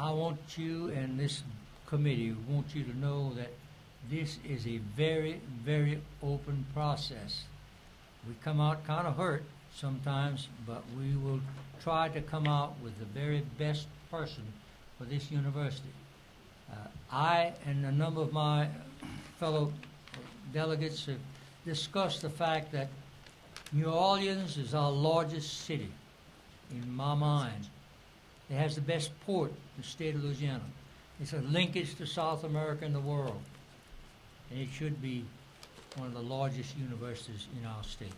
I want you and this committee want you to know that this is a very, very open process. We come out kind of hurt sometimes, but we will try to come out with the very best person for this university. I and a number of my fellow delegates have discussed the fact that New Orleans is our largest city in my mind. It has the best port in the state of Louisiana. It's a linkage to South America and the world. And it should be one of the largest universities in our state.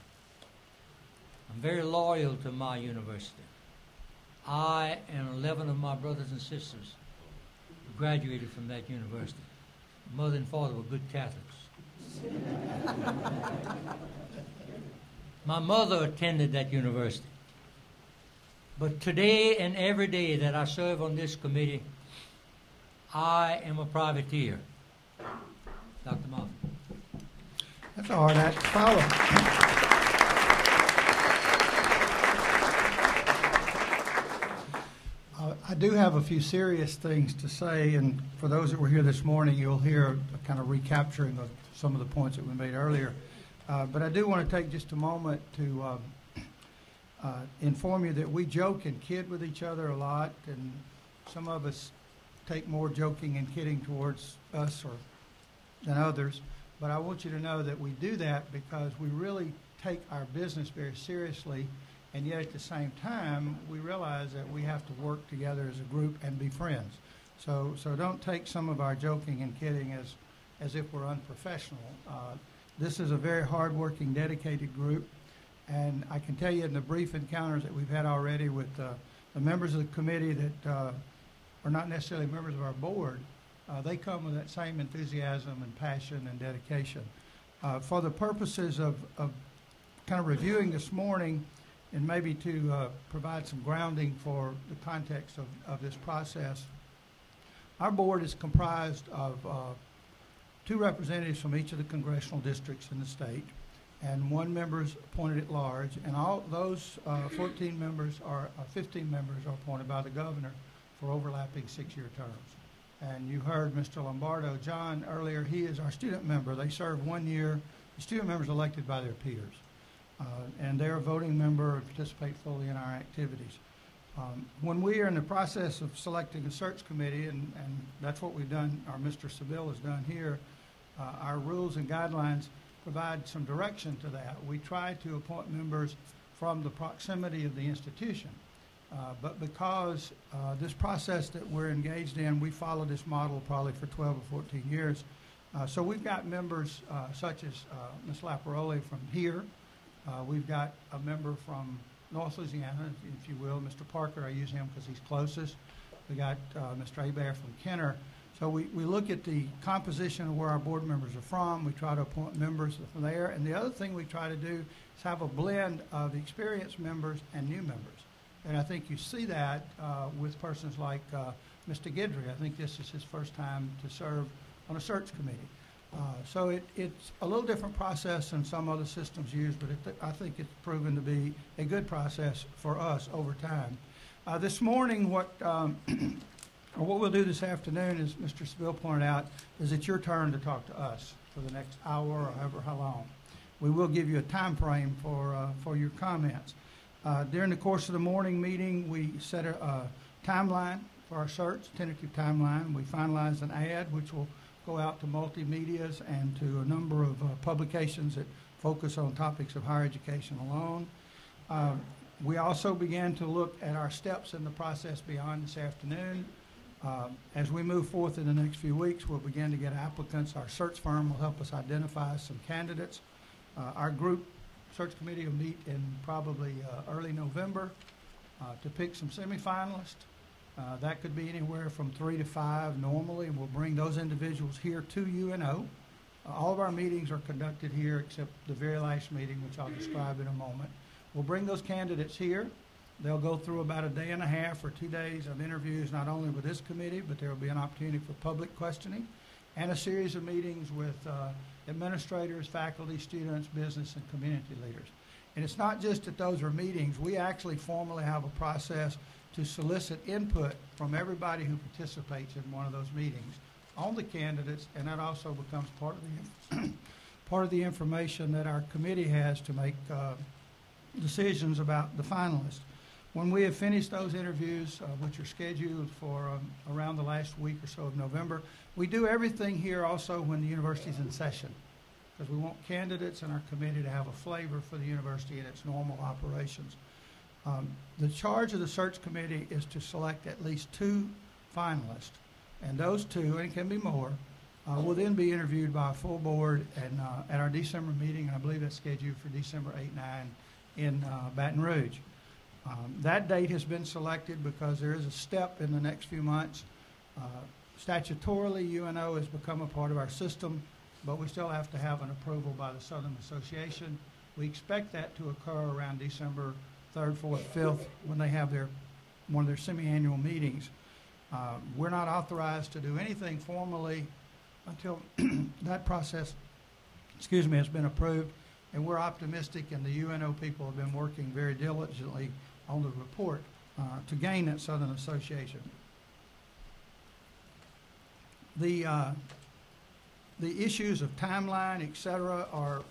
I'm very loyal to my university. I and 11 of my brothers and sisters graduated from that university. Mother and father were good Catholics. My mother attended that university. But today and every day that I serve on this committee, I am a privateer. Dr. Moffitt. That's a hard act to follow. I do have a few serious things to say, and for those that were here this morning, you'll hear a kind of recapturing of some of the points that we made earlier. But I do want to take just a moment to inform you that we joke and kid with each other a lot, and some of us take more joking and kidding towards us than others. But I want you to know that we do that because we really take our business very seriously, and yet at the same time, we realize that we have to work together as a group and be friends. So don't take some of our joking and kidding as if we're unprofessional. This is a very hard-working, dedicated group, and I can tell you in the brief encounters that we've had already with the members of the committee that are not necessarily members of our board, they come with that same enthusiasm and passion and dedication. For the purposes of kind of reviewing this morning and maybe to provide some grounding for the context of this process, our board is comprised of 2 representatives from each of the congressional districts in the state, and 1 member is appointed at large, and all those 15 members are appointed by the governor for overlapping 6-year terms. And you heard Mr. Lombardo, John, earlier. He is our student member. They serve 1 year. The student members are elected by their peers. And they're a voting member and participate fully in our activities. When we are in the process of selecting a search committee, and that's what we've done, or Mr. Seville has done here, our rules and guidelines provide some direction to that. We try to appoint members from the proximity of the institution. But because this process that we're engaged in, we follow this model probably for 12 or 14 years. So we've got members such as Ms. Laparoli from here. We've got a member from North Louisiana, if you will, Mr. Parker. I use him because he's closest. We got Mr. Hebert from Kenner. So we look at the composition of where our board members are from. We try to appoint members from there. And the other thing we try to do is have a blend of experienced members and new members. And I think you see that with persons like Mr. Guidry. I think this is his first time to serve on a search committee. So it's a little different process than some other systems use, but I think it's proven to be a good process for us over time. This morning, what we'll do this afternoon, as Mr. Seville pointed out, is it's your turn to talk to us for the next hour or however how long. We will give you a time frame for your comments. During the course of the morning meeting, we set a timeline for our search, tentative timeline. We finalized an ad which will go out to multimedias and to a number of publications that focus on topics of higher education alone. We also began to look at our steps in the process beyond this afternoon. As we move forth in the next few weeks, we'll begin to get applicants. Our search firm will help us identify some candidates. Our group search committee will meet in probably early November to pick some semifinalists. That could be anywhere from 3 to 5 normally, and we'll bring those individuals here to UNO. All of our meetings are conducted here except the very last meeting, which I'll describe in a moment. We'll bring those candidates here. They'll go through about a day and a half or 2 days of interviews, not only with this committee, but there will be an opportunity for public questioning and a series of meetings with administrators, faculty, students, business, and community leaders. And it's not just that those are meetings. We actually formally have a process to solicit input from everybody who participates in one of those meetings on the candidates, and that also becomes part of the part of the information that our committee has to make decisions about the finalists. When we have finished those interviews, which are scheduled for around the last week or so of November, we do everything here also when the university's in session, because we want candidates and our committee to have a flavor for the university and its normal operations. The charge of the search committee is to select at least 2 finalists, and those 2, and it can be more, will then be interviewed by a full board and at our December meeting, and I believe that's scheduled for December 8, 9 in Baton Rouge. That date has been selected because there is a step in the next few months. Statutorily, UNO has become a part of our system, but we still have to have an approval by the Southern Association. We expect that to occur around December 3rd, 4th, 5th when they have one of their semi-annual meetings. We're not authorized to do anything formally until that process, has been approved, and we're optimistic, and the UNO people have been working very diligently on the report to gain that Southern Association. The issues of timeline, et cetera, are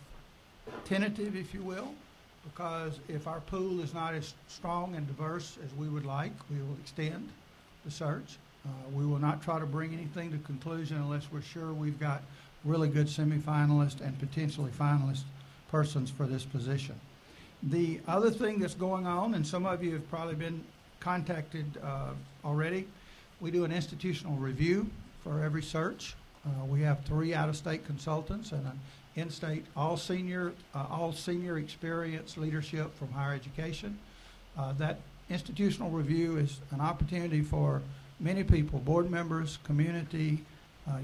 tentative, if you will, because if our pool is not as strong and diverse as we would like, we will extend the search. We will not try to bring anything to conclusion unless we're sure we've got really good semifinalists and potentially finalist persons for this position. The other thing that's going on, and some of you have probably been contacted already, we do an institutional review for every search. We have 3 out-of-state consultants and an in-state all senior experience leadership from higher education. That institutional review is an opportunity for many people, board members, community,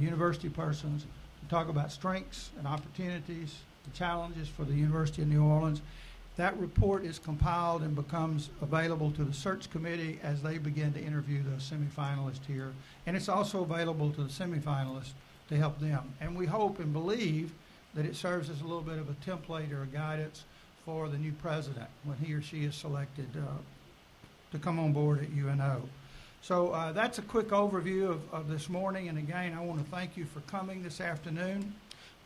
university persons, to talk about strengths and opportunities, the challenges for the University of New Orleans. That report is compiled and becomes available to the search committee as they begin to interview those semifinalists here. And it's also available to the semifinalists to help them. And we hope and believe that it serves as a little bit of a template or a guidance for the new president when he or she is selected to come on board at UNO. So that's a quick overview of this morning. And again, I want to thank you for coming this afternoon.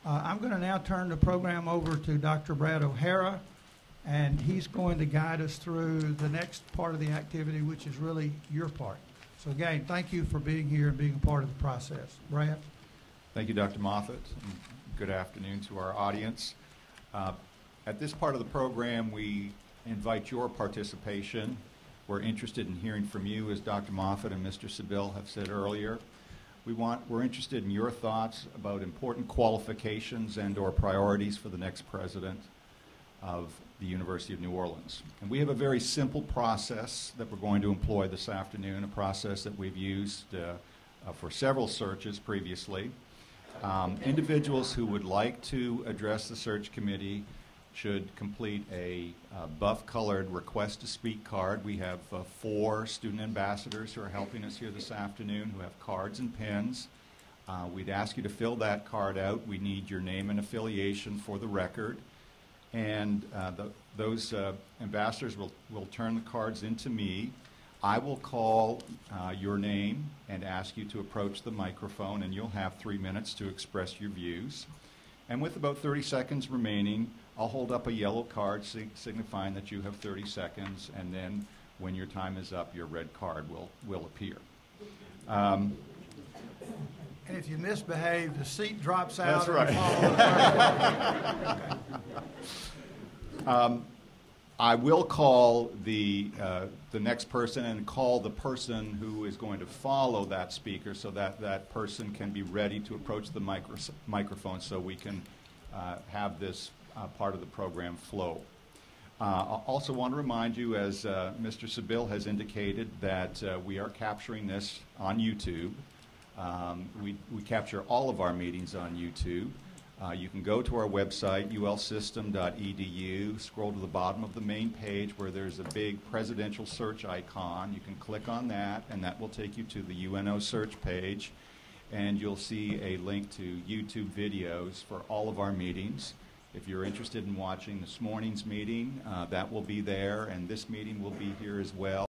I'm going to now turn the program over to Dr. Brad O'Hara, and he's going to guide us through the next part of the activity, which is really your part. So again, thank you for being here and being a part of the process. Brad? Thank you, Dr. Moffitt. And good afternoon to our audience. At this part of the program, we invite your participation. We're interested in hearing from you, as Dr. Moffitt and Mr. Sibyl have said earlier. We're interested in your thoughts about important qualifications and or priorities for the next president of the University of New Orleans. And we have a very simple process that we're going to employ this afternoon, a process that we've used for several searches previously. Individuals who would like to address the search committee should complete a buff-colored request to speak card. We have 4 student ambassadors who are helping us here this afternoon who have cards and pens. We'd ask you to fill that card out. We need your name and affiliation for the record. And those ambassadors will turn the cards into me. I will call your name and ask you to approach the microphone, and you'll have 3 minutes to express your views. And with about 30 seconds remaining, I'll hold up a yellow card signifying that you have 30 seconds, and then when your time is up, your red card will appear. And if you misbehave, the seat drops out. That's right. I will call the next person and call the person who is going to follow that speaker so that that person can be ready to approach the microphone so we can have this part of the program flow. I also want to remind you, as Mr. Sibyl has indicated, that we are capturing this on YouTube. We capture all of our meetings on YouTube. You can go to our website, ulsystem.edu, scroll to the bottom of the main page where there's a big presidential search icon. You can click on that, and that will take you to the UNO search page, and you'll see a link to YouTube videos for all of our meetings. If you're interested in watching this morning's meeting, that will be there, and this meeting will be here as well.